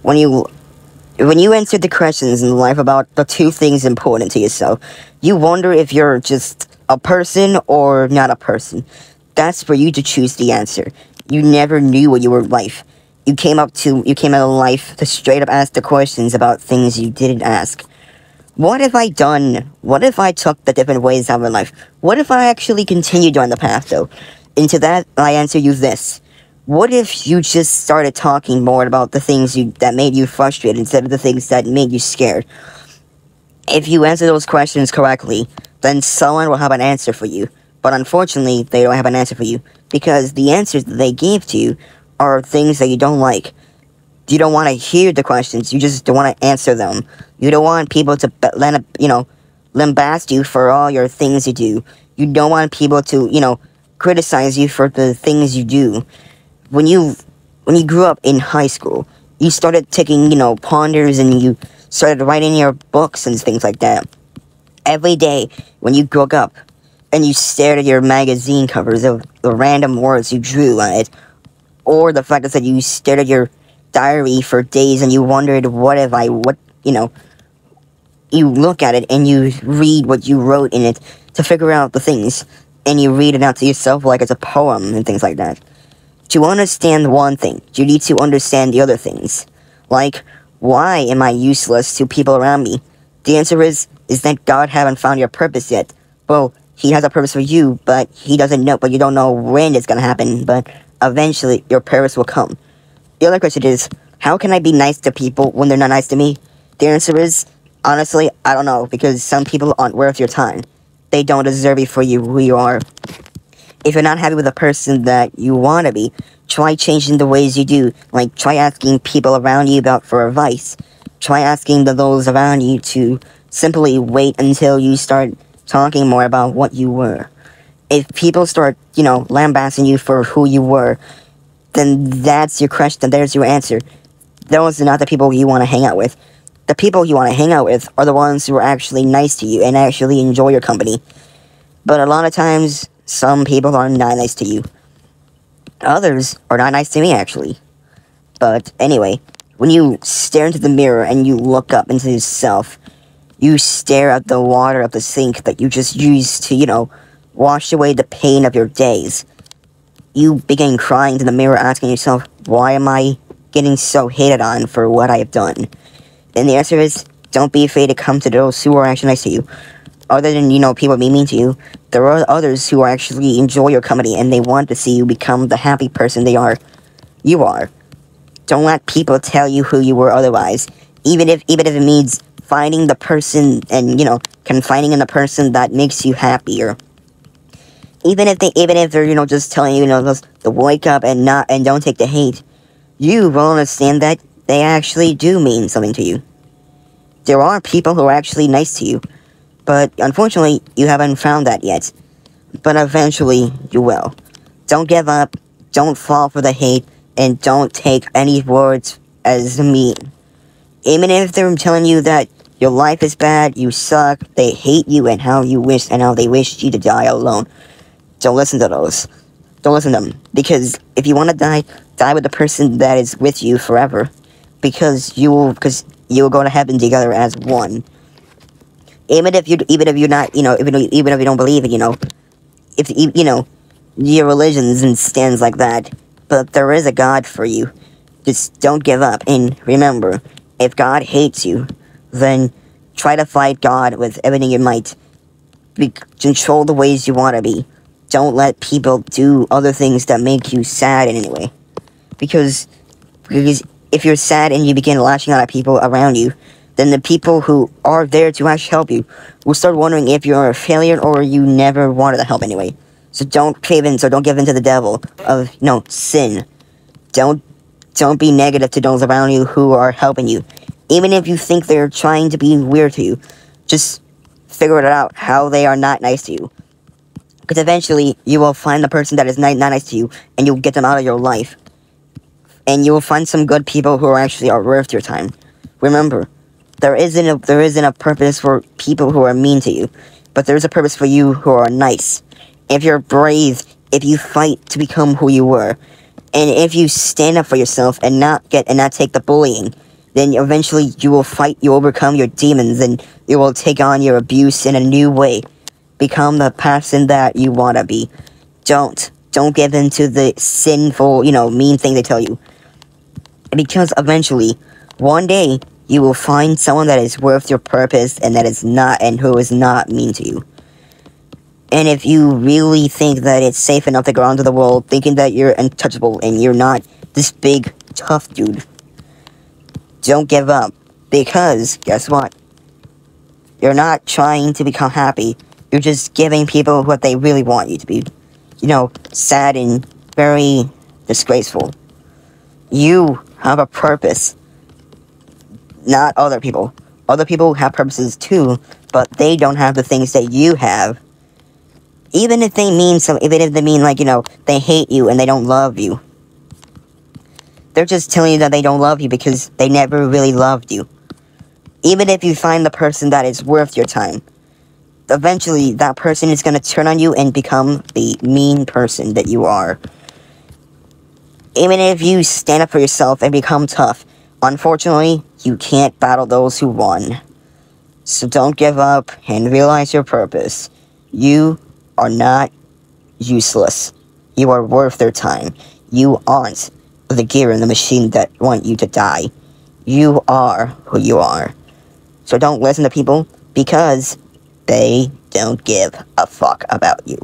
when you answer the questions in life about the two things important to yourself, you wonder if you're just a person or not a person. That's for you to choose the answer. You never knew what you were in life. You came out of life to straight up ask the questions about things you didn't ask. What if I took the different ways out of my life? What if I actually continued on the path, though? And to that, I answer you this. What if you just started talking more about the things that made you frustrated instead of the things that made you scared? If you answer those questions correctly, then someone will have an answer for you. But unfortunately, they don't have an answer for you, because the answers that they gave to you are things that you don't like. You don't want to hear the questions, you just don't want to answer them. You don't want people to lambast you for all your things you do. You don't want people to, criticize you for the things you do. When you grew up in high school, you started taking, ponders, and you started writing your books and things like that. Every day when you woke up and you stared at your magazine covers of the random words you drew on it, or the fact that you stared at your diary for days and you wondered, you look at it and you read what you wrote in it to figure out the things, and you read it out to yourself like it's a poem and things like that. To understand one thing, you need to understand the other things. Like, why am I useless to people around me? The answer is that God haven't found your purpose yet. Well, He has a purpose for you, but you don't know when it's gonna happen, but eventually your purpose will come. The other question is, how can I be nice to people when they're not nice to me? The answer is, honestly, I don't know, because some people aren't worth your time. They don't deserve you for who you are. If you're not happy with the person that you want to be, try changing the ways you do. Like, try asking people around you for advice. Try asking those around you to simply wait until you start talking more about what you were. If people start, lambasting you for who you were, then that's your question, there's your answer. Those are not the people you want to hang out with. The people you want to hang out with are the ones who are actually nice to you and actually enjoy your company. But a lot of times, some people are not nice to you. Others are not nice to me, actually. But anyway, when you stare into the mirror and you look up into yourself, you stare at the water of the sink that you just used to, wash away the pain of your days. You begin crying to the mirror, asking yourself, why am I getting so hated on for what I have done? And the answer is, don't be afraid to come to those who are actually nice to you. Other than, people being mean to you, there are others who actually enjoy your company and they want to see you become the happy person you are. Don't let people tell you who you were otherwise. Even if it means finding the person and, confiding in the person that makes you happier. Even if they're, just telling you, to wake up and don't take the hate, you will understand that they actually do mean something to you. There are people who are actually nice to you, but unfortunately, you haven't found that yet. But eventually, you will. Don't give up, don't fall for the hate, and don't take any words as mean. Even if they're telling you that your life is bad, you suck, they hate you, and how they wish you to die alone. Don't listen to those. Don't listen to them. Because if you want to die with the person that is with you forever. Because you will go to heaven together as one. Even if you don't believe it, if your religion stands like that, but there is a God for you. Just don't give up, and remember, if God hates you, then try to fight God with everything you might. Control the ways you want to be. Don't let people do other things that make you sad in any way. Because if you're sad and you begin lashing out at people around you, then the people who are there to actually help you will start wondering if you're a failure or you never wanted to help anyway. So don't give in to the devil of, sin. Don't be negative to those around you who are helping you. Even if you think they're trying to be weird to you, just figure it out how they are not nice to you. Because eventually, you will find the person that is not nice to you, and you'll get them out of your life. And you will find some good people who are worth your time. Remember, there isn't a purpose for people who are mean to you, but there is a purpose for you who are nice. If you're brave, if you fight to become who you were, and if you stand up for yourself and not take the bullying, then eventually you will fight, you overcome your demons, and you will take on your abuse in a new way. Become the person that you want to be. Don't give in to the sinful, mean thing they tell you. Because eventually, one day, you will find someone that is worth your purpose and who is not mean to you. And if you really think that it's safe enough to go out into the world thinking that you're untouchable and you're not this big, tough dude, don't give up. Because, guess what? You're not trying to become happy. You're just giving people what they really want you to be. Sad and very disgraceful. You have a purpose. Not other people. Other people have purposes too, but they don't have the things that you have. Even if they mean they hate you and they don't love you. They're just telling you that they don't love you because they never really loved you. Even if you find the person that is worth your time, eventually that person is going to turn on you and become the mean person that you are. Even if you stand up for yourself and become tough, unfortunately, you can't battle those who won. So don't give up and realize your purpose. You are not useless. You are worth their time. You aren't the gear in the machine that want you to die. You are who you are. So don't listen to people because they don't give a fuck about you.